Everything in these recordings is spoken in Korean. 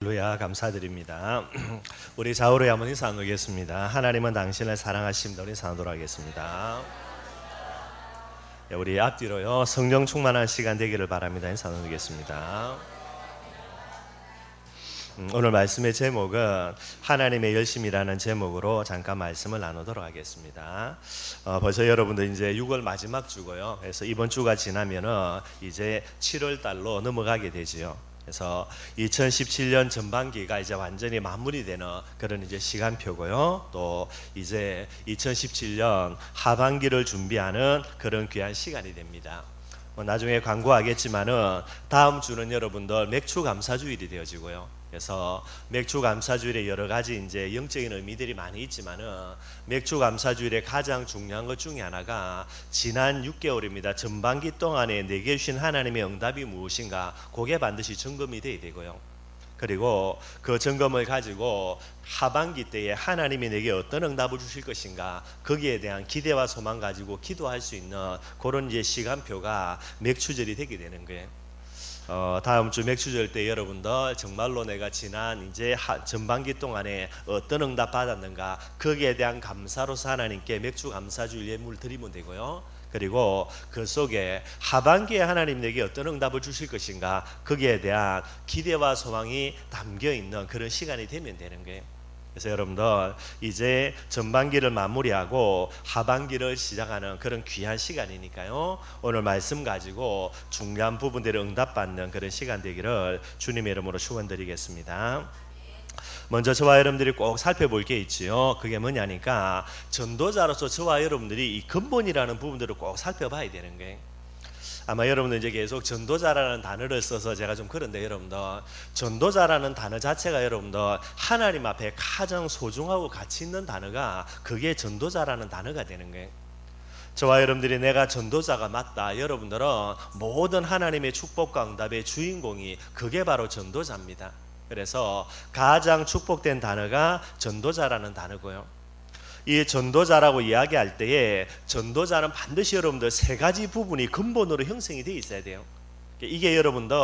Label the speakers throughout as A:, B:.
A: 할렐루야, 감사드립니다. 우리 좌우로 한번 인사 나누겠습니다. 하나님은 당신을 사랑하십니다. 우리 인사 나누도록 하겠습니다. 우리 앞뒤로요 성령 충만한 시간 되기를 바랍니다. 인사 나누겠습니다. 오늘 말씀의 제목은 하나님의 열심이라는 제목으로 잠깐 말씀을 나누도록 하겠습니다. 벌써 여러분들 이제 6월 마지막 주고요. 그래서 이번 주가 지나면은 이제 7월 달로 넘어가게 되지요. 그래서 2017년 전반기가 이제 완전히 마무리되는 그런 이제 시간표고요. 또 이제 2017년 하반기를 준비하는 그런 귀한 시간이 됩니다. 나중에 광고하겠지만은 다음 주는 여러분들 맥주 감사주일이 되어지고요. 그래서 맥주 감사주일에 여러 가지 이제 영적인 의미들이 많이 있지만은 맥주 감사주일의 가장 중요한 것 중에 하나가 지난 6개월입니다. 전반기 동안에 내게 주신 하나님의 응답이 무엇인가 그게 반드시 점검이 돼야 되고요. 그리고 그 점검을 가지고 하반기 때에 하나님이 내게 어떤 응답을 주실 것인가 거기에 대한 기대와 소망 가지고 기도할 수 있는 그런 이제 시간표가 맥주절이 되게 되는 거예요. 다음 주 맥주절 때 여러분들 정말로 내가 지난 이제 전반기 동안에 어떤 응답 받았는가 거기에 대한 감사로서 하나님께 맥주 감사주일 예물 드리면 되고요. 그리고 그 속에 하반기에 하나님 내게 어떤 응답을 주실 것인가 거기에 대한 기대와 소망이 담겨 있는 그런 시간이 되면 되는 거예요. 그래서 여러분들 이제 전반기를 마무리하고 하반기를 시작하는 그런 귀한 시간이니까요. 오늘 말씀 가지고 중요한 부분들을 응답받는 그런 시간 되기를 주님의 이름으로 축원드리겠습니다. 먼저 저와 여러분들이 꼭 살펴볼 게 있지요. 그게 뭐냐니까 전도자로서 저와 여러분들이 이 근본이라는 부분들을 꼭 살펴봐야 되는 거예요. 아마 여러분들 이제 계속 전도자라는 단어를 써서 제가 좀 그런데 여러분들 전도자라는 단어 자체가 여러분들 하나님 앞에 가장 소중하고 가치 있는 단어가 그게 전도자라는 단어가 되는 거예요. 저와 여러분들이 내가 전도자가 맞다. 여러분들은 모든 하나님의 축복과 응답의 주인공이 그게 바로 전도자입니다. 그래서 가장 축복된 단어가 전도자라는 단어고요. 이 전도자라고 이야기할 때에 전도자는 반드시 여러분들 세 가지 부분이 근본으로 형성이 되어 있어야 돼요. 이게 여러분들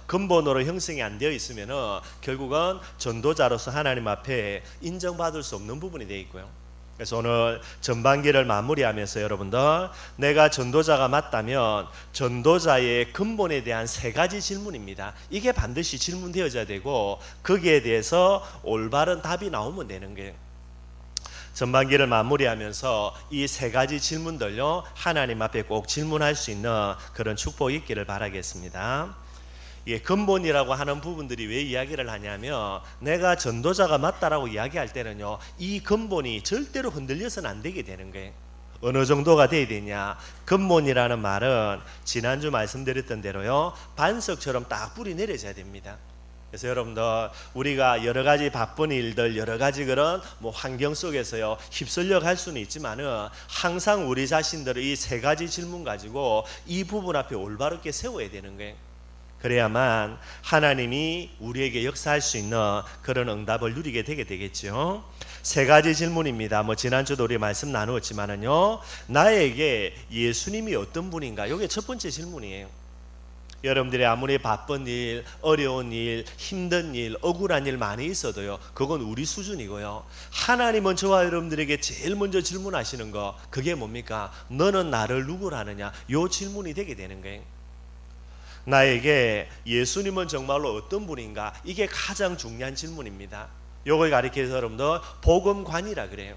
A: 근본으로 형성이 안 되어 있으면은 결국은 전도자로서 하나님 앞에 인정받을 수 없는 부분이 되어 있고요. 그래서 오늘 전반기를 마무리하면서 여러분들 내가 전도자가 맞다면 전도자의 근본에 대한 세 가지 질문입니다. 이게 반드시 질문되어져야 되고 거기에 대해서 올바른 답이 나오면 되는 거예요. 전반기를 마무리하면서 이 세 가지 질문들요 하나님 앞에 꼭 질문할 수 있는 그런 축복이 있기를 바라겠습니다. 예, 근본이라고 하는 부분들이 왜 이야기를 하냐면 내가 전도자가 맞다라고 이야기할 때는요 이 근본이 절대로 흔들려서는 안 되게 되는 거예요. 어느 정도가 돼야 되냐? 근본이라는 말은 지난주 말씀드렸던 대로요 반석처럼 딱 뿌리 내려져야 됩니다. 그래서 여러분들 우리가 여러 가지 바쁜 일들 여러 가지 그런 환경 속에서요 휩쓸려 갈 수는 있지만은 항상 우리 자신들을 이 세 가지 질문 가지고 이 부분 앞에 올바르게 세워야 되는 거예요. 그래야만 하나님이 우리에게 역사할 수 있는 그런 응답을 누리게 되게 되겠죠. 세 가지 질문입니다. 지난주도 우리 말씀 나누었지만은요 나에게 예수님이 어떤 분인가 이게 첫 번째 질문이에요. 여러분들이 아무리 바쁜 일, 어려운 일, 힘든 일, 억울한 일 많이 있어도요 그건 우리 수준이고요. 하나님은 저와 여러분들에게 제일 먼저 질문하시는 거 그게 뭡니까? 너는 나를 누구라 하느냐? 요 질문이 되게 되는 거예요. 나에게 예수님은 정말로 어떤 분인가? 이게 가장 중요한 질문입니다. 요걸 가리켜서 여러분들 복음관이라 그래요.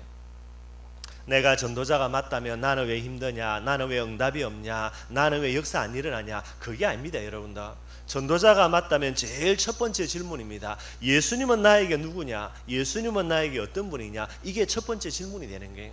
A: 내가 전도자가 맞다면 나는 왜 힘드냐? 나는 왜 응답이 없냐? 나는 왜 역사 안 일어나냐? 그게 아닙니다, 여러분들. 전도자가 맞다면 제일 첫 번째 질문입니다. 예수님은 나에게 누구냐? 예수님은 나에게 어떤 분이냐? 이게 첫 번째 질문이 되는 거예요.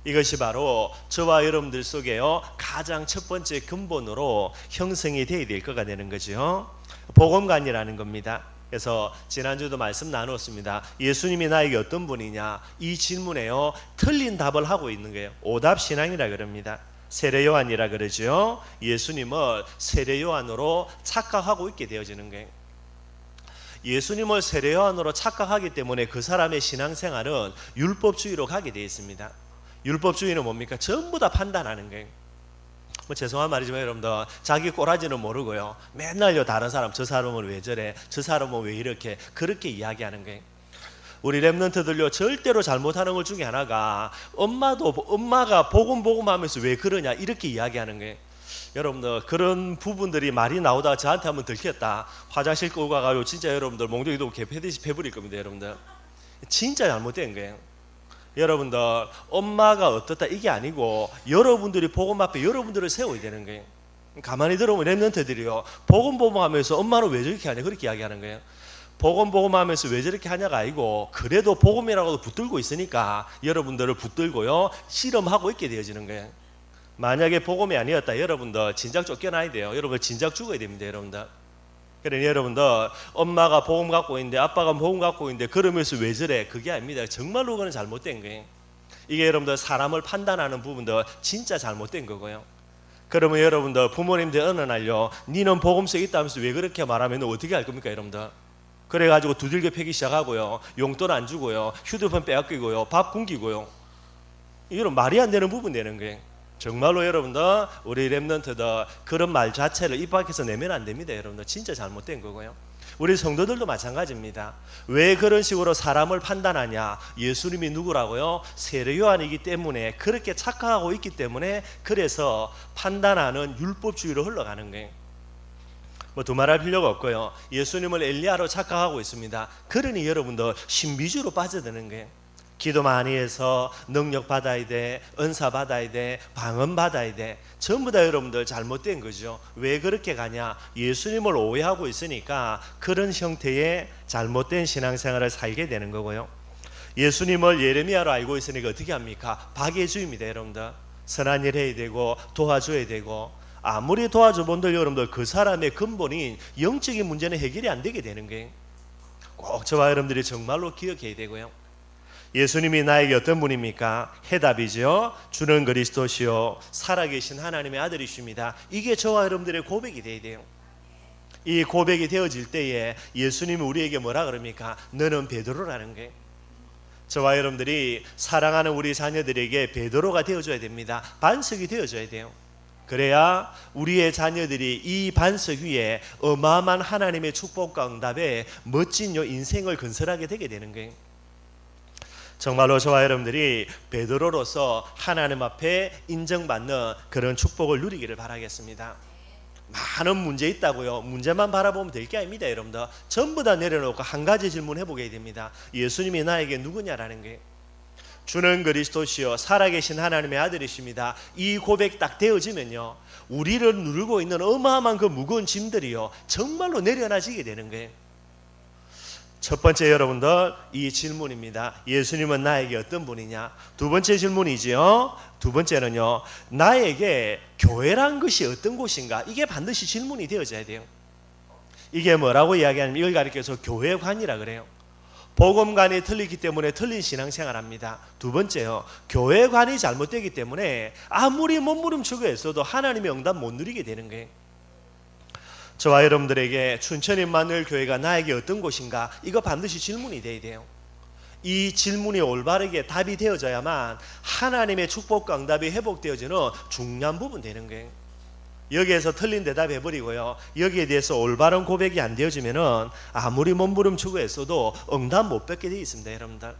A: 이것이 바로 저와 여러분들 속에요 가장 첫 번째 근본으로 형성이 되어야 될 거가 되는 거죠. 복음관이라는 겁니다. 그래서 지난주도 말씀 나누었습니다. 예수님이 나에게 어떤 분이냐? 이 질문에요 틀린 답을 하고 있는 거예요. 오답신앙이라 그럽니다. 세례요한이라 그러죠. 예수님을 세례요한으로 착각하고 있게 되어지는 거예요. 예수님을 세례요한으로 착각하기 때문에 그 사람의 신앙생활은 율법주의로 가게 되어 있습니다. 율법주의는 뭡니까? 전부 다 판단하는 거예요. 뭐 죄송한 말이지만 여러분들 자기 꼬라지는 모르고요. 맨날요 다른 사람 저 사람은 왜 저래, 저 사람은 왜 이렇게 그렇게 이야기하는 거예요. 우리 랩런트들요 절대로 잘못하는 것 중에 하나가 엄마가 복음 하면서 왜 그러냐 이렇게 이야기하는 거예요. 여러분들 그런 부분들이 말이 나오다가 저한테 한번 들켰다. 화장실 끌고 가가지고 진짜 여러분들 몽둥이도 개패듯이 패버릴 겁니다. 여러분들 진짜 잘못된 거예요. 여러분들 엄마가 어떻다 이게 아니고 여러분들이 복음 앞에 여러분들을 세워야 되는 거예요. 가만히 들어보면 랩런트들이요 복음 하면서 엄마는 왜 저렇게 하냐 그렇게 이야기하는 거예요. 복음 하면서 왜 저렇게 하냐가 아니고 그래도 복음이라고도 붙들고 있으니까 여러분들을 붙들고요 실험하고 있게 되어지는 거예요. 만약에 복음이 아니었다 여러분들 진작 쫓겨나야 돼요. 여러분 진작 죽어야 됩니다. 여러분들 그러니 여러분들 엄마가 복음 갖고 있는데 아빠가 복음 갖고 있는데 그러면서 왜 저래 그게 아닙니다. 정말로 그건 잘못된 거예요. 이게 여러분들 사람을 판단하는 부분도 진짜 잘못된 거고요. 그러면 여러분들 부모님들 어느 날요 니는 복음서 있다면서 왜 그렇게 말하면 어떻게 할 겁니까 여러분들? 그래가지고 두들겨 패기 시작하고요 용돈 안 주고요 휴대폰 빼앗기고요 밥 굶기고요 이런 말이 안 되는 부분 되는 거예요. 정말로 여러분들 우리 랩런트들 그런 말 자체를 입 밖에서 내면 안 됩니다. 여러분들 진짜 잘못된 거고요. 우리 성도들도 마찬가지입니다. 왜 그런 식으로 사람을 판단하냐? 예수님이 누구라고요? 세례 요한이기 때문에 그렇게 착각하고 있기 때문에 그래서 판단하는 율법주의로 흘러가는 거예요. 뭐 두말할 필요가 없고요. 예수님을 엘리야로 착각하고 있습니다. 그러니 여러분들 신비주의로 빠져드는 거예요. 기도 많이 해서 능력 받아야 돼, 은사 받아야 돼, 방언 받아야 돼. 전부 다 여러분들 잘못된 거죠. 왜 그렇게 가냐? 예수님을 오해하고 있으니까 그런 형태의 잘못된 신앙생활을 살게 되는 거고요. 예수님을 예레미야로 알고 있으니까 어떻게 합니까? 박예주입니다. 여러분들 선한 일 해야 되고 도와줘야 되고 아무리 도와줘 본들 여러분들 그 사람의 근본인 영적인 문제는 해결이 안 되게 되는 거예요. 꼭 저와 여러분들이 정말로 기억해야 되고요. 예수님이 나에게 어떤 분입니까? 해답이죠. 주는 그리스도시요 살아계신 하나님의 아들이십니다. 이게 저와 여러분들의 고백이 돼야 돼요. 이 고백이 되어질 때에 예수님이 우리에게 뭐라 그럽니까? 너는 베드로라는 거예요. 저와 여러분들이 사랑하는 우리 자녀들에게 베드로가 되어줘야 됩니다. 반석이 되어줘야 돼요. 그래야 우리의 자녀들이 이 반석 위에 어마어마한 하나님의 축복과 응답에 멋진 인생을 건설하게 되게 되는 거예요. 정말로 저와 여러분들이 베드로로서 하나님 앞에 인정받는 그런 축복을 누리기를 바라겠습니다. 많은 문제 있다고요. 문제만 바라보면 될 게 아닙니다. 여러분들 전부 다 내려놓고 한 가지 질문 해보게 됩니다. 예수님이 나에게 누구냐라는 게 주는 그리스도시요 살아계신 하나님의 아들이십니다. 이 고백 딱 되어지면요 우리를 누르고 있는 어마어마한 그 무거운 짐들이요 정말로 내려놔지게 되는 거예요. 첫 번째 여러분들 이 질문입니다. 예수님은 나에게 어떤 분이냐? 두 번째 질문이지요. 두 번째는요 나에게 교회란 것이 어떤 곳인가? 이게 반드시 질문이 되어져야 돼요. 이게 뭐라고 이야기하냐면 이걸 가리켜서 교회관이라 그래요. 복음관이 틀리기 때문에 틀린 신앙생활 합니다. 두 번째요 교회관이 잘못되기 때문에 아무리 몸부림치고 했어도 하나님의 응답 못 누리게 되는 거예요. 저와 여러분들에게 춘천 임마누엘 교회가 나에게 어떤 곳인가? 이거 반드시 질문이 돼야 돼요. 이 질문이 올바르게 답이 되어져야만 하나님의 축복과 응답이 회복되어지는 중요한 부분 되는 거예요. 여기에서 틀린 대답 해버리고요 여기에 대해서 올바른 고백이 안 되어지면은 아무리 몸부림치고 했어도 응답 못 받게 되어 있습니다. 여러분들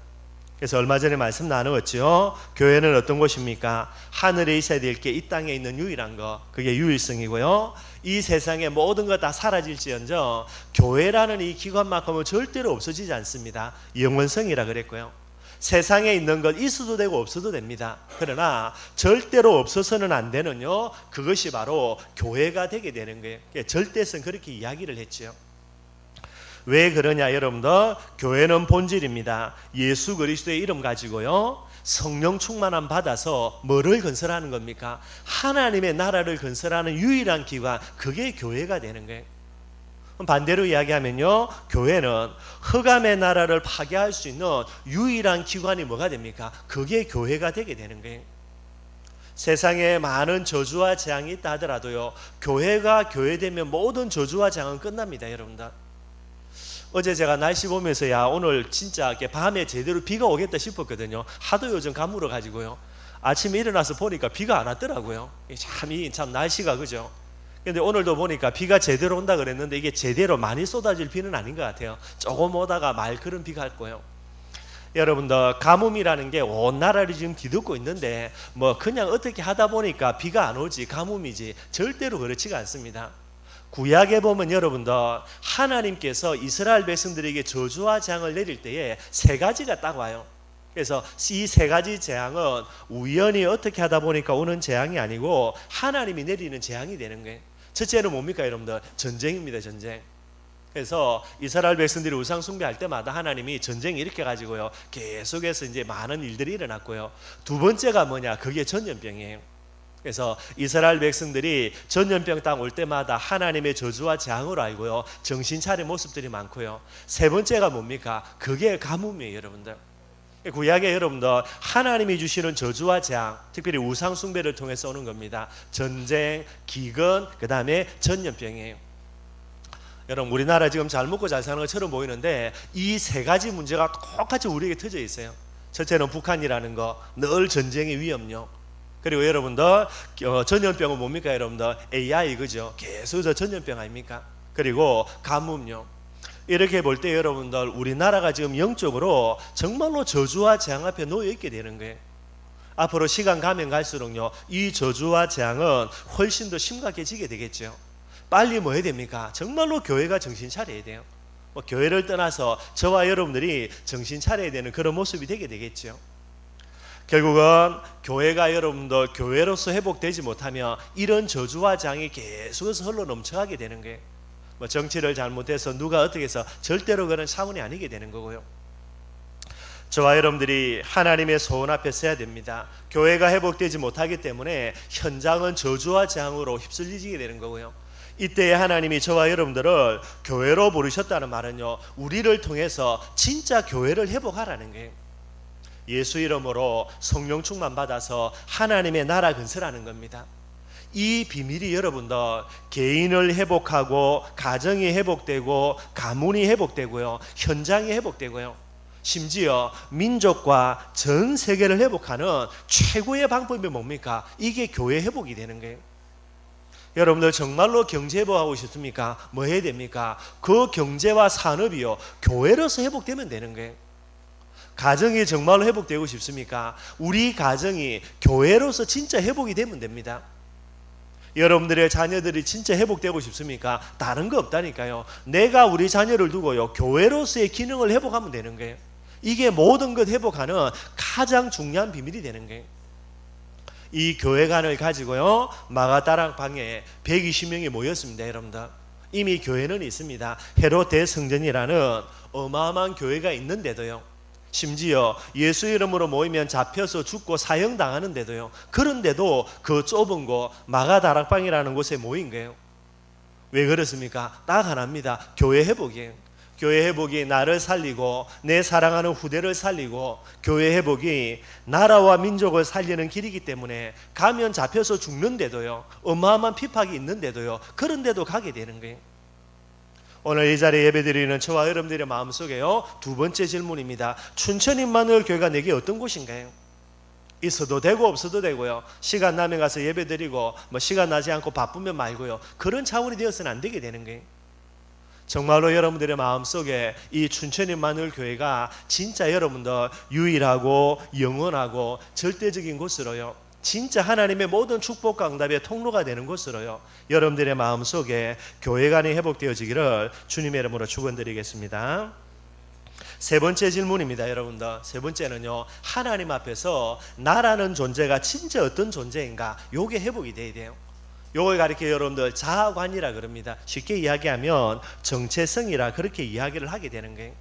A: 그래서 얼마 전에 말씀 나누었죠. 교회는 어떤 곳입니까? 하늘에 있어야 될 게 이 땅에 있는 유일한 거 그게 유일성이고요 이 세상의 모든 것 다 사라질지언정 교회라는 이 기관만큼은 절대로 없어지지 않습니다. 영원성이라 그랬고요. 세상에 있는 것 있어도 되고 없어도 됩니다. 그러나 절대로 없어서는 안 되는요 그것이 바로 교회가 되게 되는 거예요. 절대성 그렇게 이야기를 했죠. 왜 그러냐 여러분들 교회는 본질입니다. 예수 그리스도의 이름 가지고요 성령 충만함 받아서 뭐를 건설하는 겁니까? 하나님의 나라를 건설하는 유일한 기관 그게 교회가 되는 거예요. 반대로 이야기하면요 교회는 흑암의 나라를 파괴할 수 있는 유일한 기관이 뭐가 됩니까? 그게 교회가 되게 되는 거예요. 세상에 많은 저주와 재앙이 있다 하더라도요 교회가 교회되면 모든 저주와 재앙은 끝납니다. 여러분들 어제 제가 날씨 보면서 야 오늘 진짜 밤에 제대로 비가 오겠다 싶었거든요. 하도 요즘 가물어 가지고요 아침에 일어나서 보니까 비가 안 왔더라고요. 참 날씨가 그죠? 근데 오늘도 보니까 비가 제대로 온다 그랬는데 이게 제대로 많이 쏟아질 비는 아닌 것 같아요. 조금 오다가 말 그런 비가 할 거예요. 여러분들, 가뭄이라는 게 온 나라를 지금 뒤덮고 있는데 뭐 그냥 어떻게 하다 보니까 비가 안 오지 가뭄이지 절대로 그렇지가 않습니다. 구약에 보면 여러분들, 하나님께서 이스라엘 백성들에게 저주와 재앙을 내릴 때에 세 가지가 딱 와요. 그래서 이 세 가지 재앙은 우연히 어떻게 하다 보니까 오는 재앙이 아니고 하나님이 내리는 재앙이 되는 거예요. 첫째는 뭡니까 여러분들? 전쟁입니다. 전쟁. 그래서 이스라엘 백성들이 우상 숭배할 때마다 하나님이 전쟁 일으켜 가지고요 계속해서 이제 많은 일들이 일어났고요. 두 번째가 뭐냐? 그게 전염병이에요. 그래서 이스라엘 백성들이 전염병 땅 올 때마다 하나님의 저주와 재앙으로 알고요 정신 차린 모습들이 많고요. 세 번째가 뭡니까? 그게 가뭄이에요. 여러분들, 구약에 여러분들 하나님이 주시는 저주와 재앙, 특별히 우상 숭배를 통해서 오는 겁니다. 전쟁, 기근, 그 다음에 전염병이에요. 여러분, 우리나라 지금 잘 먹고 잘 사는 것처럼 보이는데 이 세 가지 문제가 똑같이 우리에게 터져 있어요. 첫째는 북한이라는 거, 늘 전쟁의 위험요. 그리고 여러분들, 전염병은 뭡니까 여러분들? AI, 그죠? 계속 전염병 아닙니까? 그리고 가뭄요. 이렇게 볼 때 여러분들, 우리나라가 지금 영적으로 정말로 저주와 재앙 앞에 놓여 있게 되는 거예요. 앞으로 시간 가면 갈수록요 이 저주와 재앙은 훨씬 더 심각해지게 되겠죠. 빨리 뭐 해야 됩니까? 정말로 교회가 정신 차려야 돼요. 뭐 교회를 떠나서 저와 여러분들이 정신 차려야 되는 그런 모습이 되게 되겠죠. 결국은 교회가 여러분들 교회로서 회복되지 못하면 이런 저주와 재앙이 계속해서 흘러 넘쳐가게 되는 거예요. 뭐 정치를 잘못해서 누가 어떻게 해서 절대로 그런 차원이 아니게 되는 거고요. 저와 여러분들이 하나님의 소원 앞에 서야 됩니다. 교회가 회복되지 못하기 때문에 현장은 저주와 재앙으로 휩쓸리게 되는 거고요. 이때 하나님이 저와 여러분들을 교회로 부르셨다는 말은요 우리를 통해서 진짜 교회를 회복하라는 거예요. 예수 이름으로 성령 충만 받아서 하나님의 나라 건설하는 겁니다. 이 비밀이 여러분들 개인을 회복하고 가정이 회복되고 가문이 회복되고요 현장이 회복되고요 심지어 민족과 전 세계를 회복하는 최고의 방법이 뭡니까? 이게 교회 회복이 되는 거예요. 여러분들 정말로 경제 회복하고 싶습니까? 뭐 해야 됩니까? 그 경제와 산업이요 교회로서 회복되면 되는 거예요. 가정이 정말로 회복되고 싶습니까? 우리 가정이 교회로서 진짜 회복이 되면 됩니다. 여러분들의 자녀들이 진짜 회복되고 싶습니까? 다른 거 없다니까요. 내가 우리 자녀를 두고요 교회로서의 기능을 회복하면 되는 거예요. 이게 모든 것 회복하는 가장 중요한 비밀이 되는 거예요. 이 교회관을 가지고요 마가다락 방에 120명이 모였습니다. 여러분들, 이미 교회는 있습니다. 헤롯 대성전이라는 어마어마한 교회가 있는데도요 심지어 예수 이름으로 모이면 잡혀서 죽고 사형당하는데도요 그런데도 그 좁은 곳 마가다락방이라는 곳에 모인 거예요. 왜 그렇습니까? 딱 하나입니다. 교회 회복이에요. 교회 회복이 나를 살리고 내 사랑하는 후대를 살리고 교회 회복이 나라와 민족을 살리는 길이기 때문에 가면 잡혀서 죽는데도요 어마어마한 핍박이 있는데도요 그런데도 가게 되는 거예요. 오늘 이 자리에 예배드리는 저와 여러분들의 마음속에요 두 번째 질문입니다. 춘천 임마누엘 교회가 내게 어떤 곳인가요? 있어도 되고 없어도 되고요 시간 나면 가서 예배드리고 뭐 시간 나지 않고 바쁘면 말고요 그런 차원이 되어서는 안 되게 되는 거예요. 정말로 여러분들의 마음속에 이 춘천 임마누엘 교회가 진짜 여러분들 유일하고 영원하고 절대적인 곳으로요 진짜 하나님의 모든 축복과 응답의 통로가 되는 곳으로요 여러분들의 마음속에 교회관이 회복되어지기를 주님의 이름으로 축원드리겠습니다. 세 번째 질문입니다. 여러분들, 세 번째는요 하나님 앞에서 나라는 존재가 진짜 어떤 존재인가 요게 회복이 돼야 돼요. 요걸 가리켜 여러분들 자아관이라 그럽니다. 쉽게 이야기하면 정체성이라 그렇게 이야기를 하게 되는 거예요.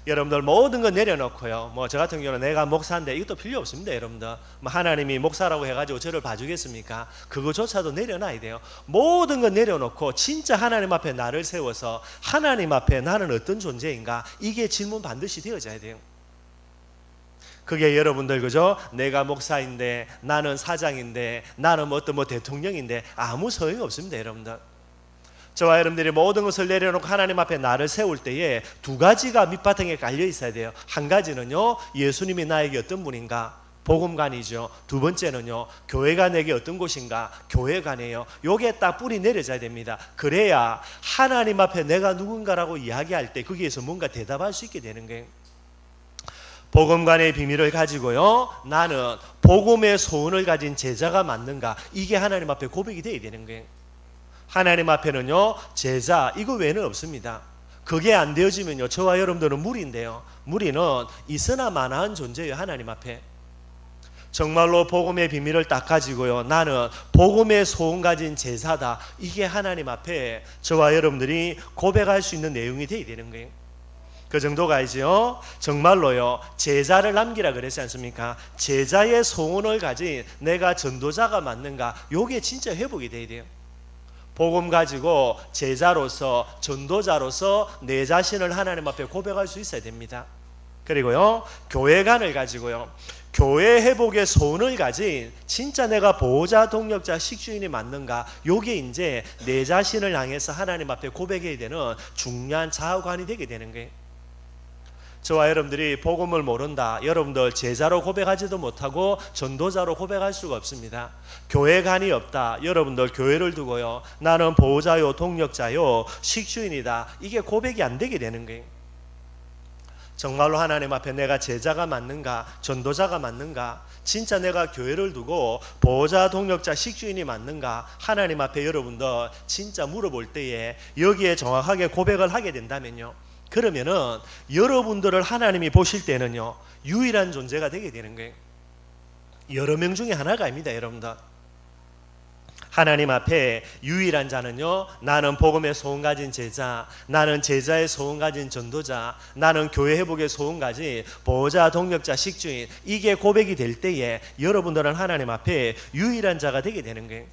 A: 여러분들 모든 거 내려놓고요 뭐 저 같은 경우는 내가 목사인데 이것도 필요 없습니다. 여러분들 뭐 하나님이 목사라고 해가지고 저를 봐주겠습니까? 그거조차도 내려놔야 돼요. 모든 거 내려놓고 진짜 하나님 앞에 나를 세워서 하나님 앞에 나는 어떤 존재인가 이게 질문 반드시 되어져야 돼요. 그게 여러분들 그죠? 내가 목사인데 나는 사장인데 나는 어떤 뭐 대통령인데 아무 소용이 없습니다. 여러분들 저와 여러분들이 모든 것을 내려놓고 하나님 앞에 나를 세울 때에 두 가지가 밑바탕에 깔려 있어야 돼요. 한 가지는요 예수님이 나에게 어떤 분인가 복음관이죠. 두 번째는요, 교회가 내게 어떤 곳인가? 교회관이에요. 요게 딱 뿌리 내려져야 됩니다. 그래야 하나님 앞에 내가 누군가라고 이야기할 때 거기에서 뭔가 대답할 수 있게 되는 거예요. 복음관의 비밀을 가지고요, 나는 복음의 소원을 가진 제자가 맞는가? 이게 하나님 앞에 고백이 돼야 되는 거예요. 하나님 앞에는요, 제자 이거 외에는 없습니다. 그게 안 되어지면요, 저와 여러분들은 무리인데요, 무리는 있으나 마나한 존재예요. 하나님 앞에 정말로 복음의 비밀을 딱 가지고요, 나는 복음의 소원 가진 제사다, 이게 하나님 앞에 저와 여러분들이 고백할 수 있는 내용이 돼야 되는 거예요. 그 정도가 이제요, 정말로요, 제자를 남기라 그랬지 않습니까? 제자의 소원을 가진 내가 전도자가 맞는가? 요게 진짜 회복이 돼야 돼요. 복음 가지고 제자로서, 전도자로서 내 자신을 하나님 앞에 고백할 수 있어야 됩니다. 그리고요, 교회관을 가지고요, 교회 회복의 소원을 가진 진짜 내가 보호자, 동력자, 식주인이 맞는가? 요게 이제 내 자신을 향해서 하나님 앞에 고백해야 되는 중요한 자아관이 되게 되는 거예요. 저와 여러분들이 복음을 모른다, 여러분들 제자로 고백하지도 못하고 전도자로 고백할 수가 없습니다. 교회관이 없다, 여러분들 교회를 두고요, 나는 보호자요, 동력자요, 식주인이다, 이게 고백이 안 되게 되는 거예요. 정말로 하나님 앞에 내가 제자가 맞는가, 전도자가 맞는가, 진짜 내가 교회를 두고 보호자, 동력자, 식주인이 맞는가, 하나님 앞에 여러분들 진짜 물어볼 때에 여기에 정확하게 고백을 하게 된다면요, 그러면은 여러분들을 하나님이 보실 때는요, 유일한 존재가 되게 되는 거예요. 여러 명 중에 하나가 아닙니다. 여러분들, 하나님 앞에 유일한 자는요, 나는 복음의 소원 가진 제자, 나는 제자의 소원 가진 전도자, 나는 교회 회복의 소원 가진 보호자, 동력자, 식주인, 이게 고백이 될 때에 여러분들은 하나님 앞에 유일한 자가 되게 되는 거예요.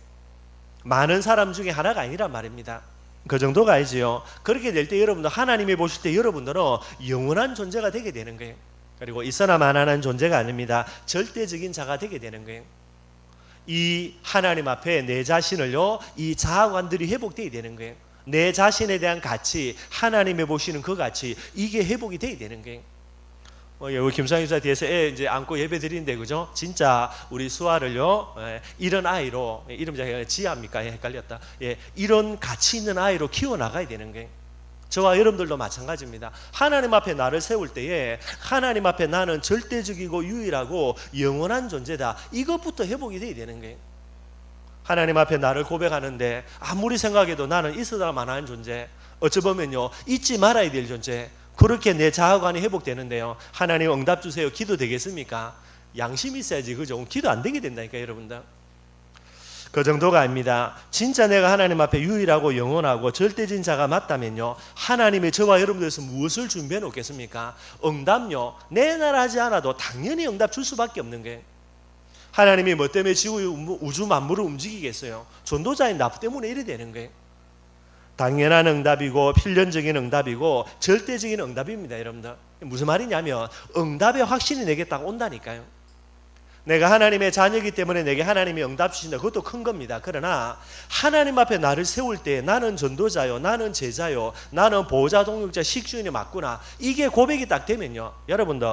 A: 많은 사람 중에 하나가 아니란 말입니다. 그 정도가 아니지요. 그렇게 될 때 여러분들, 하나님이 보실 때 여러분들은 영원한 존재가 되게 되는 거예요. 그리고 있어나 마나한 존재가 아닙니다. 절대적인 자가 되게 되는 거예요. 이 하나님 앞에 내 자신을요, 이 자아관들이 회복되어야 되는 거예요. 내 자신에 대한 가치, 하나님이 보시는 그 가치, 이게 회복이 돼야 되는 거예요. 우리 김상희 집사 뒤에서 애 이제 안고 예배 드리는데, 그죠? 진짜 우리 수아를요, 이런 아이로, 이름 제가 지아입니까? 헷갈렸다. 예, 이런 가치 있는 아이로 키워 나가야 되는 거예요. 저와 여러분들도 마찬가지입니다. 하나님 앞에 나를 세울 때에 하나님 앞에 나는 절대적이고 유일하고 영원한 존재다, 이것부터 회복이 돼야 되는 거예요. 하나님 앞에 나를 고백하는데 아무리 생각해도 나는 있어야 만한 존재, 어찌 보면요, 잊지 말아야 될 존재, 그렇게 내 자아관이 회복되는데요, 하나님 응답 주세요, 기도 되겠습니까? 양심이 있어야지, 그죠? 기도 안 되게 된다니까 여러분들. 그 정도가 아닙니다. 진짜 내가 하나님 앞에 유일하고 영원하고 절대적인 자가 맞다면요, 하나님이 저와 여러분들에서 무엇을 준비해 놓겠습니까? 응답요, 내 나라 하지 않아도 당연히 응답 줄 수밖에 없는 거예요. 하나님이 뭐 때문에 지구 우주 만물을 움직이겠어요? 전도자인 나 때문에 이래 되는 거예요. 당연한 응답이고 필연적인 응답이고 절대적인 응답입니다. 여러분들, 무슨 말이냐면 응답의 확신이 내게 딱 온다니까요. 내가 하나님의 자녀이기 때문에 내게 하나님이 응답 주신다, 그것도 큰 겁니다. 그러나 하나님 앞에 나를 세울 때 나는 전도자요, 나는 제자요, 나는 보호자, 동력자, 식주인이 맞구나, 이게 고백이 딱 되면요, 여러분들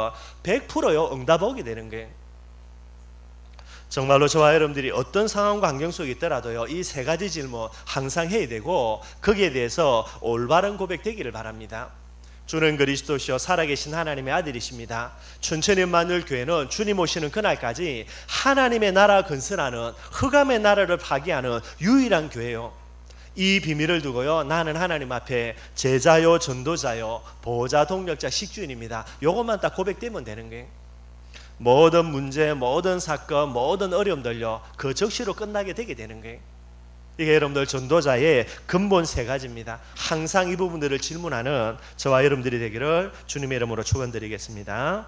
A: 100%요 응답 오게 되는 거예요. 정말로 저와 여러분들이 어떤 상황과 환경 속에 있더라도요, 이 세 가지 질문 항상 해야 되고 거기에 대해서 올바른 고백되기를 바랍니다. 주는 그리스도시요 살아계신 하나님의 아들이십니다. 춘천연만을 교회는 주님 오시는 그날까지 하나님의 나라 건설하는, 흑암의 나라를 파괴하는 유일한 교회요. 이 비밀을 두고요, 나는 하나님 앞에 제자요, 전도자요, 보호자, 동력자, 식주인입니다, 요것만 딱 고백되면 되는 거예요. 모든 문제, 모든 사건, 모든 어려움들요, 그 적시로 끝나게 되게 되는 거예요. 이게 여러분들 전도자의 근본 세 가지입니다. 항상 이 부분들을 질문하는 저와 여러분들이 되기를 주님의 이름으로 축원드리겠습니다.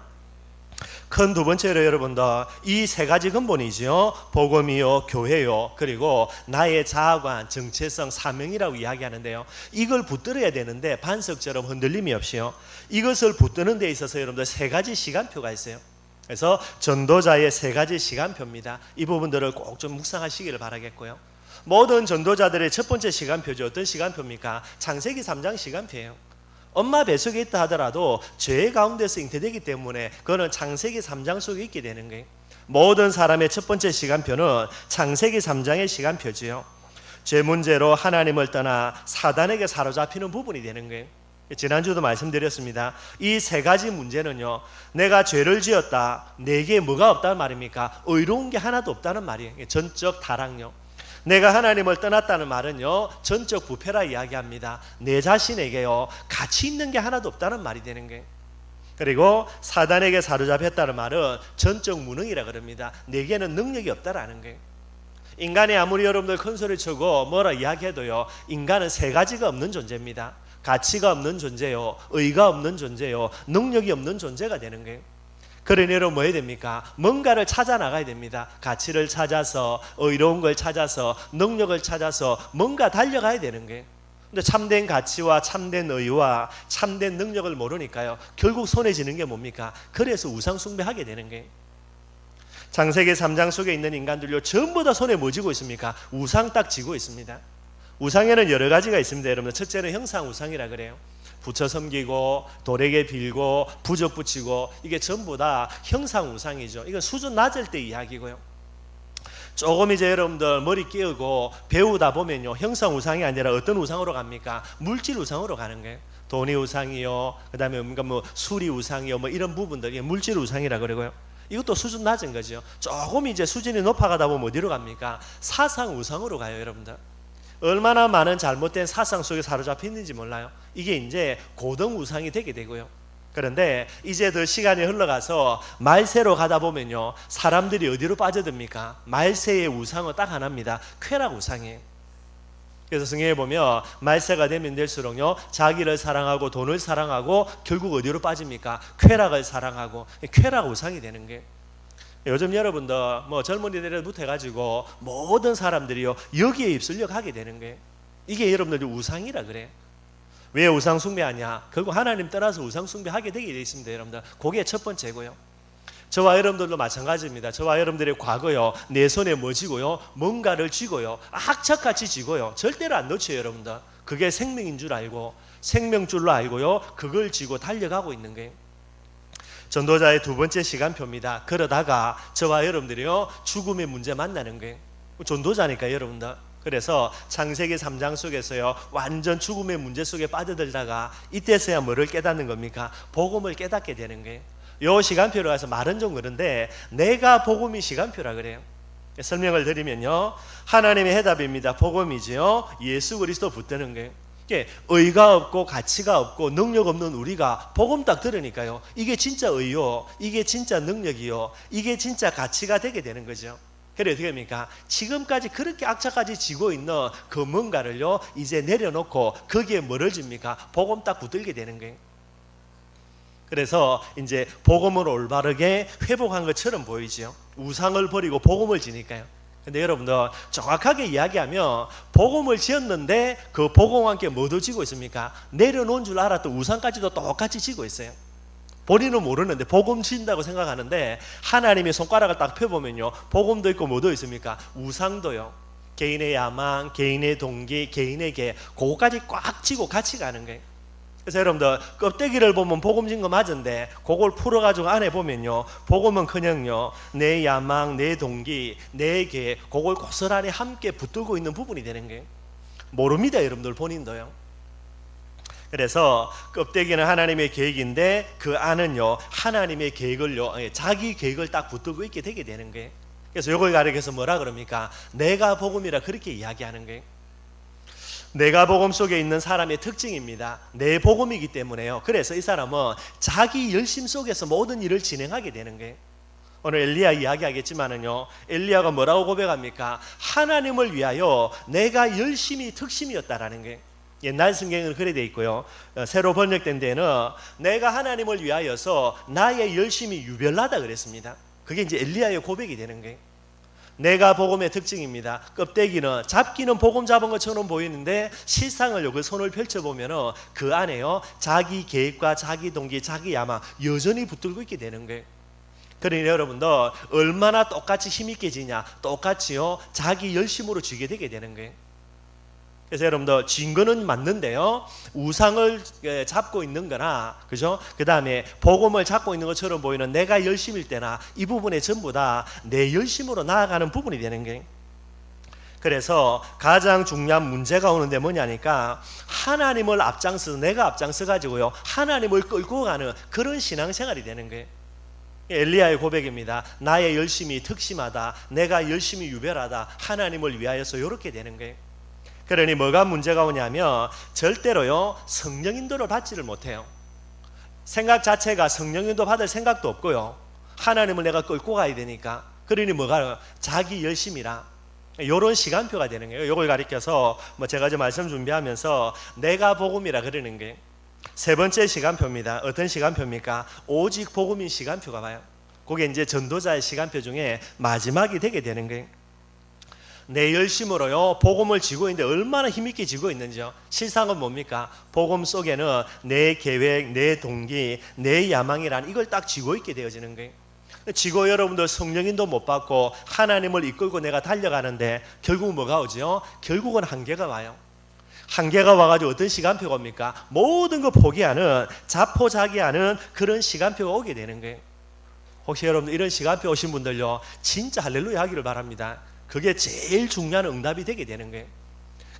A: 큰 두 번째로 여러분들, 이 세 가지 근본이죠. 복음이요, 교회요, 그리고 나의 자아관, 정체성, 사명이라고 이야기하는데요, 이걸 붙들어야 되는데 반석처럼 흔들림이 없이요, 이것을 붙드는 데 있어서 여러분들 세 가지 시간표가 있어요. 그래서 전도자의 세 가지 시간표입니다. 이 부분들을 꼭 좀 묵상하시기를 바라겠고요. 모든 전도자들의 첫 번째 시간표죠. 어떤 시간표입니까? 창세기 3장 시간표예요. 엄마 뱃속에 있다 하더라도 죄 가운데서 잉태되기 때문에 그거는 창세기 3장 속에 있게 되는 거예요. 모든 사람의 첫 번째 시간표는 창세기 3장의 시간표지요. 죄 문제로 하나님을 떠나 사단에게 사로잡히는 부분이 되는 거예요. 지난주도 말씀드렸습니다. 이 세 가지 문제는요, 내가 죄를 지었다, 내게 뭐가 없다는 말입니까? 의로운 게 하나도 없다는 말이에요. 전적 타락요. 내가 하나님을 떠났다는 말은요, 전적 부패라 이야기합니다. 내 자신에게요, 가치 있는 게 하나도 없다는 말이 되는 거예요. 그리고 사단에게 사로잡혔다는 말은 전적 무능이라 그럽니다. 내게는 능력이 없다라는 거예요. 인간이 아무리 여러분들 큰 소리 치고 뭐라 이야기해도요, 인간은 세 가지가 없는 존재입니다. 가치가 없는 존재요, 의가 없는 존재요, 능력이 없는 존재가 되는 거예요. 그러니 여러분 뭐 해야 됩니까? 뭔가를 찾아 나가야 됩니다. 가치를 찾아서, 의로운 걸 찾아서, 능력을 찾아서 뭔가 달려가야 되는 거예요. 근데 참된 가치와 참된 의와 참된 능력을 모르니까요, 결국 손에 쥐는 게 뭡니까? 그래서 우상 숭배하게 되는 거예요. 창세기 3장 속에 있는 인간들요, 전부 다 손에 뭐 쥐고 있습니까? 우상 딱 쥐고 있습니다. 우상에는 여러 가지가 있습니다. 여러분, 첫째는 형상 우상이라 그래요. 부처 섬기고 돌에게 빌고 부적 붙이고, 이게 전부 다 형상 우상이죠. 이건 수준 낮을 때 이야기고요. 조금 이제 여러분들 머리 끼우고 배우다 보면요, 형상 우상이 아니라 어떤 우상으로 갑니까? 물질 우상으로 가는 거예요. 돈이 우상이요, 그 다음에 뭐 술이 우상이요, 뭐 이런 부분들, 물질 우상이라 그러고요. 이것도 수준 낮은 거죠. 조금 이제 수준이 높아가다 보면 어디로 갑니까? 사상 우상으로 가요, 여러분들. 얼마나 많은 잘못된 사상 속에 사로잡혀 있는지 몰라요. 이게 이제 고등 우상이 되게 되고요. 그런데 이제 더 시간이 흘러가서 말세로 가다 보면요, 사람들이 어디로 빠져듭니까? 말세의 우상은 딱 하나입니다. 쾌락 우상이에요. 그래서 성경에 보면 말세가 되면 될수록요, 자기를 사랑하고 돈을 사랑하고 결국 어디로 빠집니까? 쾌락을 사랑하고, 쾌락 우상이 되는 거예요. 요즘 여러분들 뭐 젊은이들부터 해가지고 모든 사람들이요, 여기에 입술력 하게 되는 거예요. 이게 여러분들 우상이라 그래요. 왜 우상 숭배하냐? 결국 하나님 떠나서 우상 숭배하게 되게 되어 있습니다, 여러분들. 그게 첫 번째고요. 저와 여러분들도 마찬가지입니다. 저와 여러분들의 과거요, 내 손에 뭐 쥐고요? 뭔가를 쥐고요, 악착같이 쥐고요, 절대로 안 놓쳐요, 여러분들. 그게 생명인 줄 알고, 생명줄로 알고요, 그걸 쥐고 달려가고 있는 거예요. 전도자의 두 번째 시간표입니다. 그러다가 저와 여러분들이요, 죽음의 문제 만나는 거예요. 전도자니까 여러분들. 그래서 창세기 3장 속에서요, 완전 죽음의 문제 속에 빠져들다가 이때서야 뭐를 깨닫는 겁니까? 복음을 깨닫게 되는 거예요. 요 시간표로 가서 말은 좀 그런데 내가 복음이 시간표라 그래요. 설명을 드리면요, 하나님의 해답입니다. 복음이지요. 예수 그리스도 붙드는 거예요. 의가 없고 가치가 없고 능력 없는 우리가 복음 딱 들으니까요, 이게 진짜 의요, 이게 진짜 능력이요, 이게 진짜 가치가 되게 되는 거죠. 그래 어떻게 됩니까? 지금까지 그렇게 악착까지 지고 있는 그 뭔가를요, 이제 내려놓고 거기에 뭐를 줍니까? 복음 딱 붙들게 되는 거예요. 그래서 이제 복음을 올바르게 회복한 것처럼 보이죠. 우상을 버리고 복음을 지니까요. 근데 여러분들 정확하게 이야기하면 복음을 지었는데 그 복음과 함께 뭐도 지고 있습니까? 내려놓은 줄 알았던 우상까지도 똑같이 지고 있어요. 본인은 모르는데 복음 지인다고 생각하는데 하나님의 손가락을 딱 펴보면요, 복음도 있고 뭐도 있습니까? 우상도요. 개인의 야망, 개인의 동기, 개인의 계, 그거까지 꽉 쥐고 같이 가는 거예요. 그래서 여러분들 껍데기를 보면 복음 진 거 맞은데 그걸 풀어가지고 안에 보면요, 복음은 그냥요, 내 야망, 내 동기, 내 계, 그걸 고스란히 함께 붙들고 있는 부분이 되는 거예요. 모릅니다, 여러분들 본인도요. 그래서 껍데기는 하나님의 계획인데 그 안은요, 하나님의 계획을요, 자기 계획을 딱 붙들고 있게 되게 되는 거예요. 그래서 이걸 가리켜서 뭐라 그럽니까? 내가 복음이라 그렇게 이야기하는 거예요. 내가 복음 속에 있는 사람의 특징입니다. 내 복음이기 때문에요. 그래서 이 사람은 자기 열심 속에서 모든 일을 진행하게 되는 거예요. 오늘 엘리야 이야기하겠지만은요, 엘리야가 뭐라고 고백합니까? 하나님을 위하여 내가 열심히 특심이었다라는 거예요. 옛날 성경은 그래 돼 있고요, 새로 번역된 데는 내가 하나님을 위하여서 나의 열심이 유별나다 그랬습니다. 그게 이제 엘리야의 고백이 되는 거예요. 내가 복음의 특징입니다. 껍데기는 잡기는 복음 잡은 것처럼 보이는데 실상을요, 그 손을 펼쳐보면은 그 안에요, 자기 계획과 자기 동기, 자기 야망 여전히 붙들고 있게 되는 거예요. 그러니 여러분들 얼마나 똑같이 힘있게 지냐, 똑같이요, 자기 열심으로 쥐게 되게 되는 거예요. 그래서 여러분들 증거는 맞는데요, 우상을 잡고 있는 거나, 그죠? 그 다음에 복음을 잡고 있는 것처럼 보이는 내가 열심일 때나 이 부분에 전부 다 내 열심으로 나아가는 부분이 되는 거예요. 그래서 가장 중요한 문제가 오는데 뭐냐니까, 하나님을 앞장서, 내가 앞장서 가지고요 하나님을 끌고 가는 그런 신앙생활이 되는 거예요. 엘리야의 고백입니다. 나의 열심이 특심하다, 내가 열심히 유별하다, 하나님을 위하여서, 이렇게 되는 거예요. 그러니 뭐가 문제가 오냐면, 절대로요 성령 인도를 받지를 못해요. 생각 자체가 성령 인도 받을 생각도 없고요, 하나님을 내가 끌고 가야 되니까. 그러니 뭐가, 자기 열심이라, 이런 시간표가 되는 거예요. 이걸 가리켜서 제가 이제 말씀 준비하면서 내가 복음이라 그러는 게 세 번째 시간표입니다. 어떤 시간표입니까? 오직 복음인 시간표가 와요. 그게 이제 전도자의 시간표 중에 마지막이 되게 되는 거예요. 내 열심으로요 복음을 지고 있는데 얼마나 힘있게 지고 있는지요. 실상은 뭡니까? 복음 속에는 내 계획, 내 동기, 내 야망이란 이걸 딱 지고 있게 되어지는 거예요. 지고 여러분들 성령인도 못 받고 하나님을 이끌고 내가 달려가는데 결국 뭐가 오죠? 결국은 한계가 와요. 한계가 와가지고 어떤 시간표가 옵니까? 모든 거 포기하는, 자포자기하는 그런 시간표가 오게 되는 거예요. 혹시 여러분들 이런 시간표 오신 분들요 진짜 할렐루야 하기를 바랍니다. 그게 제일 중요한 응답이 되게 되는 거예요.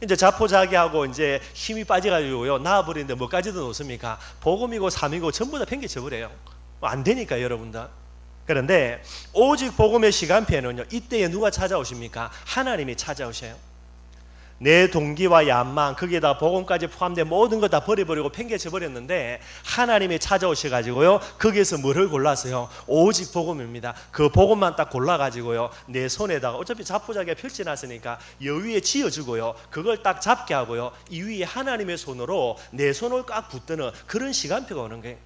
A: 이제 자포자기하고 이제 힘이 빠져가지고요 나와버리는데 뭐까지도 놓습니까? 복음이고 삶이고 전부 다 팽개쳐 버려요. 안 되니까 여러분들. 그런데 오직 복음의 시간표에는요 이때에 누가 찾아오십니까? 하나님이 찾아오셔요. 내 동기와 야망, 거기에다 복음까지 포함된 모든 거 다 버려버리고 팽개쳐 버렸는데 하나님이 찾아오셔가지고요 거기에서 뭐를 골랐어요? 오직 복음입니다. 그 복음만 딱 골라가지고요 내 손에다가, 어차피 자포자기가 펼쳐놨으니까 여위에 쥐어주고요 그걸 딱 잡게 하고요 이 위에 하나님의 손으로 내 손을 꽉 붙드는 그런 시간표가 오는 거예요.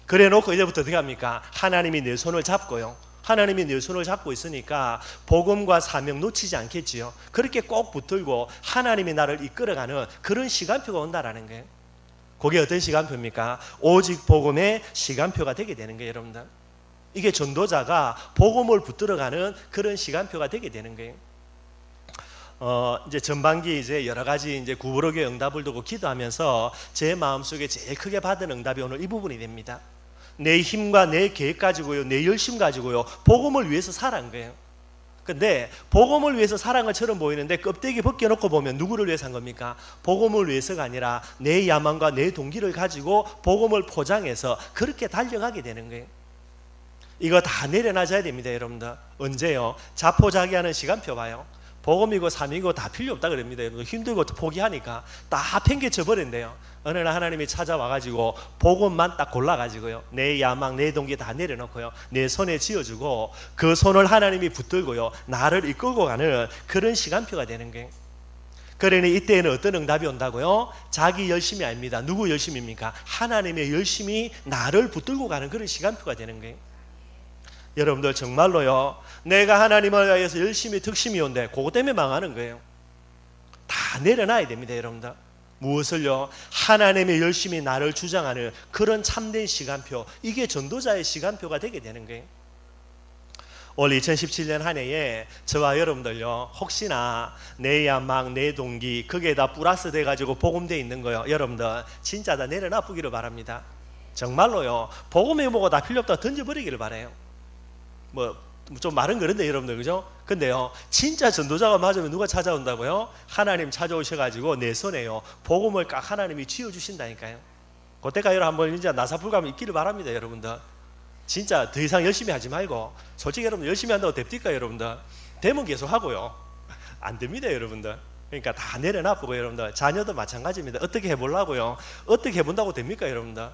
A: 그래 놓고 이제부터 어떻게 합니까? 하나님이 내 손을 잡고요, 하나님이 내 손을 잡고 있으니까 복음과 사명 놓치지 않겠지요. 그렇게 꼭 붙들고 하나님이 나를 이끌어가는 그런 시간표가 온다라는 거예요. 그게 어떤 시간표입니까? 오직 복음의 시간표가 되게 되는 거예요. 여러분들, 이게 전도자가 복음을 붙들어가는 그런 시간표가 되게 되는 거예요. 이제 전반기 이제 여러 가지 이제 구부러기의 응답을 두고 기도하면서 제 마음속에 제일 크게 받은 응답이 오늘 이 부분이 됩니다. 내 힘과 내 계획 가지고요, 내 열심 가지고요 복음을 위해서 살아간 거예요. 근데 복음을 위해서 살아간 것처럼 보이는데 껍데기 벗겨놓고 보면 누구를 위해서 한 겁니까? 복음을 위해서가 아니라 내 야망과 내 동기를 가지고 복음을 포장해서 그렇게 달려가게 되는 거예요. 이거 다 내려놔줘야 됩니다. 여러분들, 언제요? 자포자기하는 시간표 봐요. 복음이고 삶이고 다 필요 없다 그럽니다. 힘들고 포기하니까 다 팽개쳐 버린대요. 어느 날 하나님이 찾아와가지고 복음만 딱 골라가지고요 내 야망, 내 동기 다 내려놓고요 내 손에 쥐어주고 그 손을 하나님이 붙들고요 나를 이끌고 가는 그런 시간표가 되는 거예요. 그러니 이때에는 어떤 응답이 온다고요? 자기 열심이 아닙니다. 누구 열심입니까? 하나님의 열심이 나를 붙들고 가는 그런 시간표가 되는 거예요. 여러분들 정말로요 내가 하나님을 위해서 열심히 특심이 온데 그것 때문에 망하는 거예요. 다 내려놔야 됩니다. 여러분들, 무엇을요? 하나님의 열심히 나를 주장하는 그런 참된 시간표, 이게 전도자의 시간표가 되게 되는 거예요. 올 2017년 한 해에 저와 여러분들요 혹시나 내 야망, 내 동기 거기에다 플러스 돼가지고 복음되어 있는 거요 여러분들 진짜 다 내려놔보기를 바랍니다. 정말로요 복음에 뭐가 다 필요 없다 던져버리기를 바라요. 좀 말은 그런데 여러분들, 그죠? 근데요 진짜 전도자가 맞으면 누가 찾아온다고요? 하나님 찾아오셔가지고 내 손에요 복음을 깍 하나님이 쥐어주신다니까요. 그때까지 한번 이제 나사불감이 있기를 바랍니다. 여러분들, 진짜 더 이상 열심히 하지 말고, 솔직히 여러분 열심히 한다고 됩니까? 여러분들, 되면 계속 하고요 안 됩니다. 여러분들, 그러니까 다 내려놔보고, 여러분들 자녀도 마찬가지입니다. 어떻게 해보려고요? 어떻게 해본다고 됩니까? 여러분들,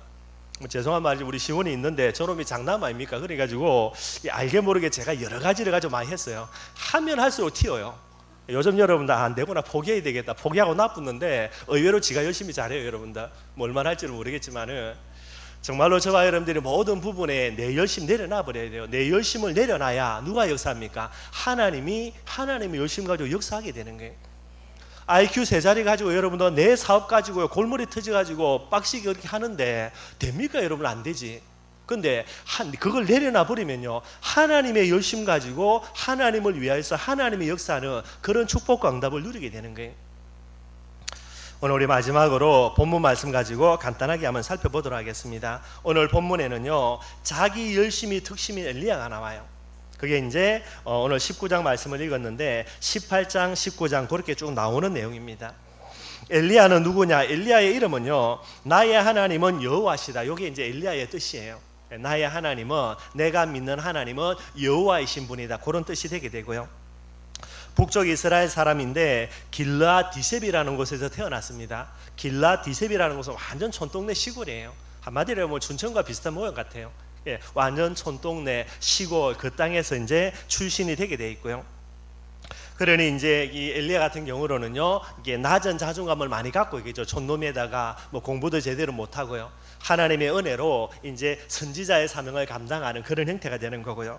A: 죄송한 말이지 우리 시원이 있는데 저놈이 장난 아닙니까? 그래가지고 알게 모르게 제가 여러 가지를 가지고 많이 했어요. 하면 할수록 튀어요. 요즘 여러분들 안 되구나, 포기해야 되겠다, 포기하고 나쁘는데 의외로 지가 열심히 잘해요. 여러분들 얼마나 할지는 모르겠지만은 정말로 저와 여러분들이 모든 부분에 내 열심 내려놔 버려야 돼요. 내 열심을 내려놔야 누가 역사합니까? 하나님의 열심 가지고 역사하게 되는 거예요. IQ 3자리 가지고 여러분들 내 사업 가지고 골머리 터져가지고 빡시게 그렇게 하는데 됩니까? 여러분, 안 되지. 근데 그걸 내려놔 버리면요 하나님의 열심 가지고 하나님을 위하여서 하나님의 역사하는 그런 축복과 응답을 누리게 되는 거예요. 오늘 우리 마지막으로 본문 말씀 가지고 간단하게 한번 살펴보도록 하겠습니다. 오늘 본문에는요, 자기 열심히 특심인 엘리야가 나와요. 그게 이제 오늘 19장 말씀을 읽었는데 18장, 19장 그렇게 쭉 나오는 내용입니다. 엘리야는 누구냐? 엘리야의 이름은요, 나의 하나님은 여호와시다. 이게 이제 엘리야의 뜻이에요. 나의 하나님은, 내가 믿는 하나님은 여호와이신 분이다. 그런 뜻이 되게 되고요. 북쪽 이스라엘 사람인데 길라 디셉이라는 곳에서 태어났습니다. 길라 디셉이라는 곳은 완전 촌동네 시골이에요. 한마디로 뭐 춘천과 비슷한 모양 같아요. 예, 완전 촌동네 시골 그 땅에서 이제 출신이 되게 돼 있고요. 그러니 이제 이 엘리야 같은 경우로는요, 이게 낮은 자존감을 많이 갖고 있겠죠. 촌놈에다가 뭐 공부도 제대로 못 하고요. 하나님의 은혜로 이제 선지자의 사명을 감당하는 그런 형태가 되는 거고요.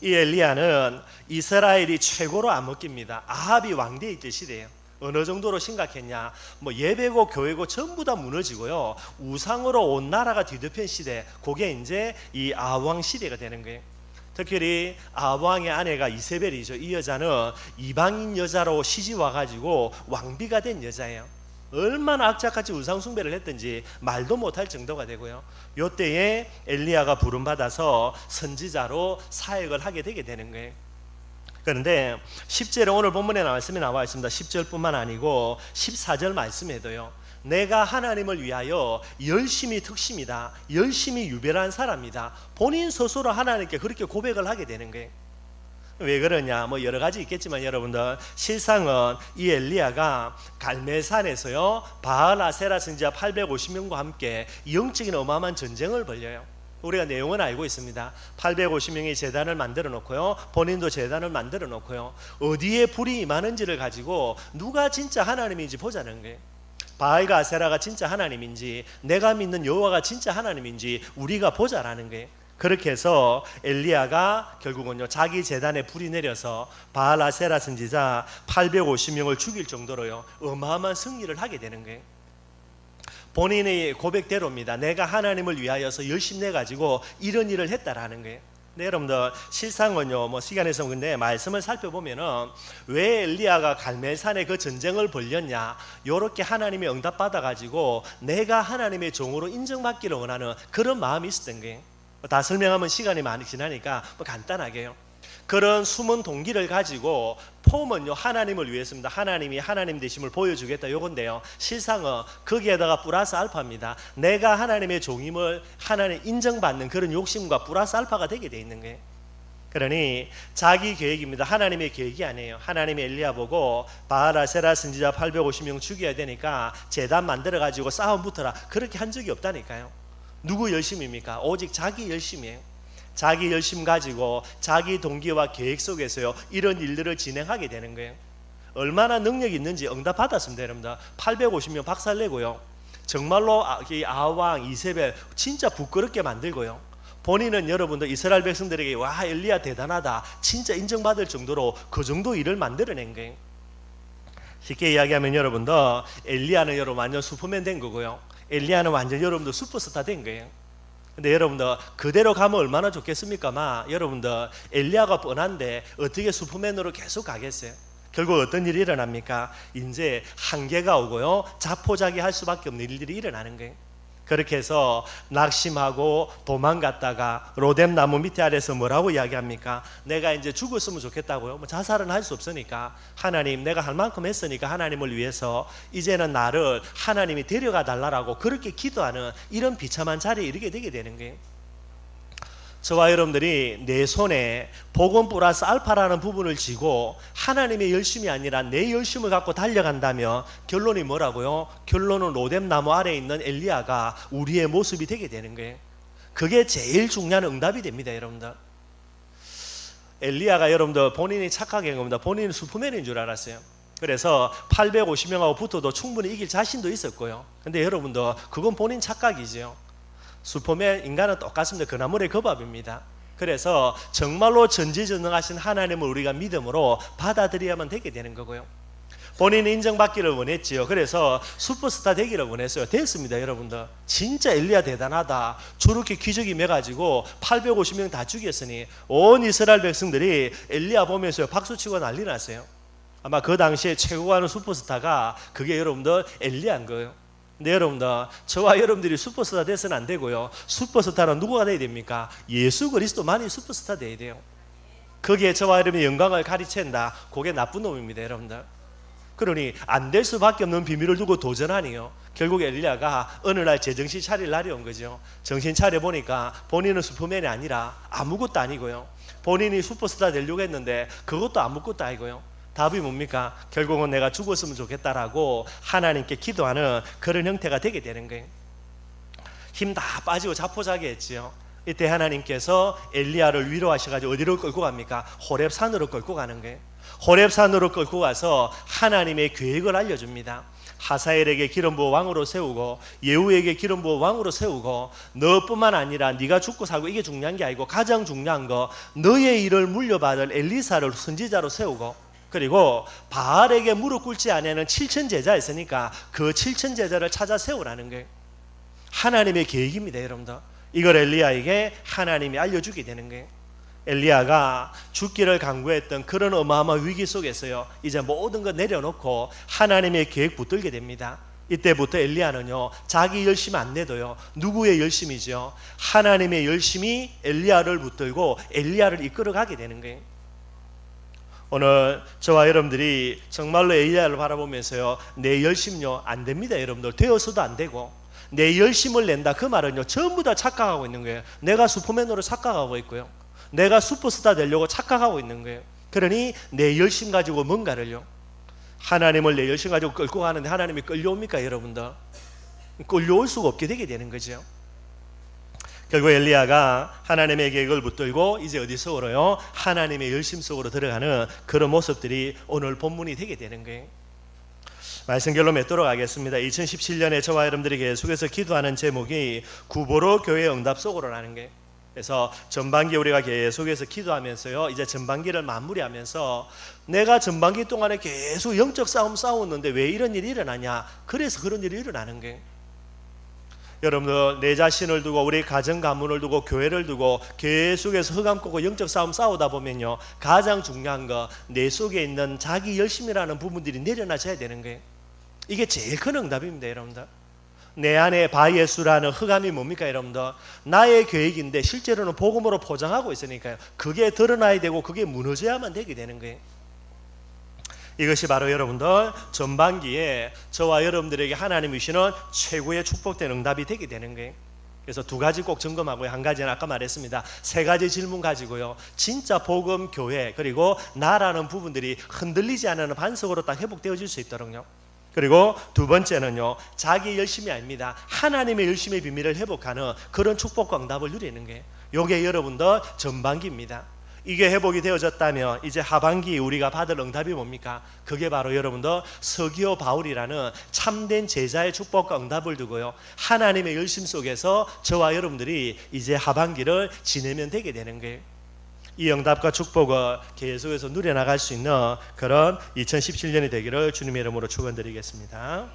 A: 이 엘리야는 이스라엘이 최고로 암흑기입니다. 아합이 왕대에 있을 시대예요. 어느 정도로 심각했냐? 뭐 예배고 교회고 전부 다 무너지고요. 우상으로 온 나라가 뒤덮인 시대. 그게 이제 이 아합 시대가 되는 거예요. 특히 아합의 아내가 이세벨이죠. 이 여자는 이방인 여자로 시집 와가지고 왕비가 된 여자예요. 얼마나 악착같이 우상 숭배를 했든지 말도 못할 정도가 되고요. 이때에 엘리야가 부름받아서 선지자로 사역을 하게 되게 되는 거예요. 그런데 10절에 오늘 본문에 말씀이 나와 있습니다. 10절뿐만 아니고 14절 말씀에도요, 내가 하나님을 위하여 열심히 특심이다, 열심히 유별한 사람이다, 본인 스스로 하나님께 그렇게 고백을 하게 되는 거예요. 왜 그러냐? 뭐 여러 가지 있겠지만 여러분들, 실상은 이 엘리야가 갈멜산에서요, 바알 아세라 선지자 850명과 함께 영적인 어마어마한 전쟁을 벌여요. 우리가 내용은 알고 있습니다. 850명의 제단을 만들어 놓고요, 본인도 제단을 만들어 놓고요, 어디에 불이 임하는지를 가지고 누가 진짜 하나님인지 보자는 거예요. 바알과 아세라가 진짜 하나님인지, 내가 믿는 여호와가 진짜 하나님인지 우리가 보자라는 거예요. 그렇게 해서 엘리야가 결국은요, 자기 제단에 불이 내려서 바알 아세라 선지자 850명을 죽일 정도로요, 어마어마한 승리를 하게 되는 거예요. 본인의 고백대로입니다. 내가 하나님을 위하여서 열심히 내가지고 이런 일을 했다라는 거예요. 네, 여러분들, 실상은요, 뭐 시간에서 근데 말씀을 살펴보면은 왜 엘리야가 갈멜산에 그 전쟁을 벌였냐, 요렇게 하나님의 응답 받아가지고 내가 하나님의 종으로 인정받기를 원하는 그런 마음이 있었던 거예요. 다 설명하면 시간이 많이 지나니까 뭐 간단하게요. 그런 숨은 동기를 가지고 폼은요, 하나님을 위해서입니다. 하나님이 하나님 되심을 보여주겠다 요건데요, 실상은 거기에다가 플러스 알파입니다. 내가 하나님의 종임을 하나님 인정받는 그런 욕심과 플러스 알파가 되게 돼 있는 거예요. 그러니 자기 계획입니다. 하나님의 계획이 아니에요. 하나님이 엘리야 보고 바알 아세라 선지자 850명 죽여야 되니까 제단 만들어 가지고 싸움 붙어라, 그렇게 한 적이 없다니까요. 누구 열심입니까? 오직 자기 열심이에요. 자기 열심 가지고 자기 동기와 계획 속에서요, 이런 일들을 진행하게 되는 거예요. 얼마나 능력이 있는지 응답 받았습니다. 여러분들, 850명 박살내고요, 정말로 아왕 이세벨 진짜 부끄럽게 만들고요, 본인은 여러분들 이스라엘 백성들에게 와, 엘리야 대단하다, 진짜 인정받을 정도로 그 정도 일을 만들어낸 거예요. 쉽게 이야기하면 여러분들, 엘리야는 여러분 완전 슈퍼맨 된 거고요, 엘리야는 완전 여러분들 슈퍼스타 된 거예요. 근데 여러분들, 그대로 가면 얼마나 좋겠습니까? 여러분들, 엘리야가 뻔한데 어떻게 슈퍼맨으로 계속 가겠어요? 결국 어떤 일이 일어납니까? 이제 한계가 오고요, 자포자기할 수밖에 없는 일들이 일어나는 거예요. 그렇게 해서 낙심하고 도망갔다가 로뎀 나무 밑에 아래서 뭐라고 이야기합니까? 내가 이제 죽었으면 좋겠다고요. 뭐 자살은 할 수 없으니까, 하나님 내가 할 만큼 했으니까 하나님을 위해서 이제는 나를 하나님이 데려가 달라라고 그렇게 기도하는 이런 비참한 자리에 이르게 되게 되는 거예요. 저와 여러분들이 내 손에 복음 플러스 알파라는 부분을 쥐고 하나님의 열심이 아니라 내 열심을 갖고 달려간다면 결론이 뭐라고요? 결론은 로뎀 나무 아래에 있는 엘리야가 우리의 모습이 되게 되는 거예요. 그게 제일 중요한 응답이 됩니다. 여러분들, 엘리야가 여러분들 본인이 착하게 한 겁니다. 본인은 슈퍼맨인 줄 알았어요. 그래서 850명하고 붙어도 충분히 이길 자신도 있었고요. 근데 여러분들, 그건 본인 착각이죠. 슈퍼맨, 인간은 똑같습니다. 그나물의 그 밥입니다. 그래서 정말로 전지전능하신 하나님을 우리가 믿음으로 받아들여야만 되게 되는 거고요. 본인이 인정받기를 원했지요. 그래서 슈퍼스타 되기를 원했어요. 됐습니다. 여러분들, 진짜 엘리야 대단하다, 저렇게 기적이 매가지고 850명 다 죽였으니 온 이스라엘 백성들이 엘리야 보면서 박수치고 난리 났어요. 아마 그 당시에 최고 가는 슈퍼스타가 그게 여러분들 엘리야인 거예요. 근데 여러분들, 저와 여러분들이 슈퍼스타 돼서는 안 되고요. 슈퍼스타는 누구가 돼야 됩니까? 예수 그리스도만이 슈퍼스타 돼야 돼요. 거기에 저와 여러분의 영광을 가리챈다, 그게 나쁜 놈입니다, 여러분들. 그러니 안 될 수밖에 없는 비밀을 두고 도전하니요. 결국 엘리야가 어느 날 제정신 차릴 날이 온 거죠. 정신 차려 보니까 본인은 슈퍼맨이 아니라 아무것도 아니고요. 본인이 슈퍼스타 되려고 했는데 그것도 아무것도 아니고요. 답이 뭡니까? 결국은 내가 죽었으면 좋겠다라고 하나님께 기도하는 그런 형태가 되게 되는 거예요. 힘 다 빠지고 자포자기했지요. 이때 하나님께서 엘리야를 위로하셔가지고 어디로 끌고 갑니까? 호렙산으로 끌고 가는 거예요. 호렙산으로 끌고 가서 하나님의 계획을 알려줍니다. 하사엘에게 기름 부어 왕으로 세우고 예후에게 기름 부어 왕으로 세우고, 너뿐만 아니라 네가 죽고 살고 이게 중요한 게 아니고 가장 중요한 거, 너의 일을 물려받을 엘리사를 선지자로 세우고, 그리고 바알에게 무릎 꿇지 않는 7천 제자 있으니까 그 7천 제자를 찾아 세우라는 거예요. 하나님의 계획입니다, 여러분들. 이걸 엘리야에게 하나님이 알려주게 되는 거예요. 엘리야가 죽기를 간구했던 그런 어마어마한 위기 속에서요, 이제 모든 거 내려놓고 하나님의 계획 붙들게 됩니다. 이때부터 엘리야는요, 자기 열심 안 내도요, 누구의 열심이죠? 하나님의 열심이 엘리야를 붙들고 엘리야를 이끌어가게 되는 거예요. 오늘 저와 여러분들이 정말로 엘리야를 바라보면서요, 내 열심요 안 됩니다, 여러분들. 되어서도 안 되고, 내 열심을 낸다, 그 말은요 전부 다 착각하고 있는 거예요. 내가 슈퍼맨으로 착각하고 있고요, 내가 슈퍼스타 되려고 착각하고 있는 거예요. 그러니 내 열심 가지고 뭔가를요, 하나님을 내 열심 가지고 끌고 가는데 하나님이 끌려옵니까, 여러분들? 끌려올 수가 없게 되게 되는 거죠. 결국 엘리야가 하나님의 계획을 붙들고 이제 어디 속으로요? 하나님의 열심 속으로 들어가는 그런 모습들이 오늘 본문이 되게 되는 거예요. 말씀결로 맺도록 하겠습니다. 2017년에 저와 여러분들이 계속해서 기도하는 제목이 구보로 교회 응답 속으로라는 게, 그래서 전반기 우리가 계속해서 기도하면서요, 이제 전반기를 마무리하면서 내가 전반기 동안에 계속 영적 싸움 싸웠는데 왜 이런 일이 일어나냐, 그래서 그런 일이 일어나는 거예요. 여러분들, 내 자신을 두고 우리 가정 가문을 두고 교회를 두고 계속해서 흑암 꽂고 영적 싸움 싸우다 보면요, 가장 중요한 거, 내 속에 있는 자기 열심이라는 부분들이 내려놔져야 되는 거예요. 이게 제일 큰 응답입니다, 여러분들. 내 안에 바예수라는 흑암이 뭡니까, 여러분들? 나의 계획인데 실제로는 복음으로 포장하고 있으니까요, 그게 드러나야 되고 그게 무너져야만 되게 되는 거예요. 이것이 바로 여러분들 전반기에 저와 여러분들에게 하나님이 주시는 최고의 축복된 응답이 되게 되는 거예요. 그래서 두 가지 꼭 점검하고요, 한 가지는 아까 말했습니다. 세 가지 질문 가지고요, 진짜 복음, 교회, 그리고 나라는 부분들이 흔들리지 않는 반석으로 딱 회복되어질 수 있도록요. 그리고 두 번째는요, 자기 열심이 아닙니다. 하나님의 열심의 비밀을 회복하는 그런 축복과 응답을 누리는 게, 이게 여러분들 전반기입니다. 이게 회복이 되어졌다면 이제 하반기 우리가 받을 응답이 뭡니까? 그게 바로 여러분들 서기오 바울이라는 참된 제자의 축복과 응답을 두고요, 하나님의 열심 속에서 저와 여러분들이 이제 하반기를 지내면 되게 되는 거예요. 이 응답과 축복을 계속해서 누려나갈 수 있는 그런 2017년이 되기를 주님의 이름으로 축원드리겠습니다.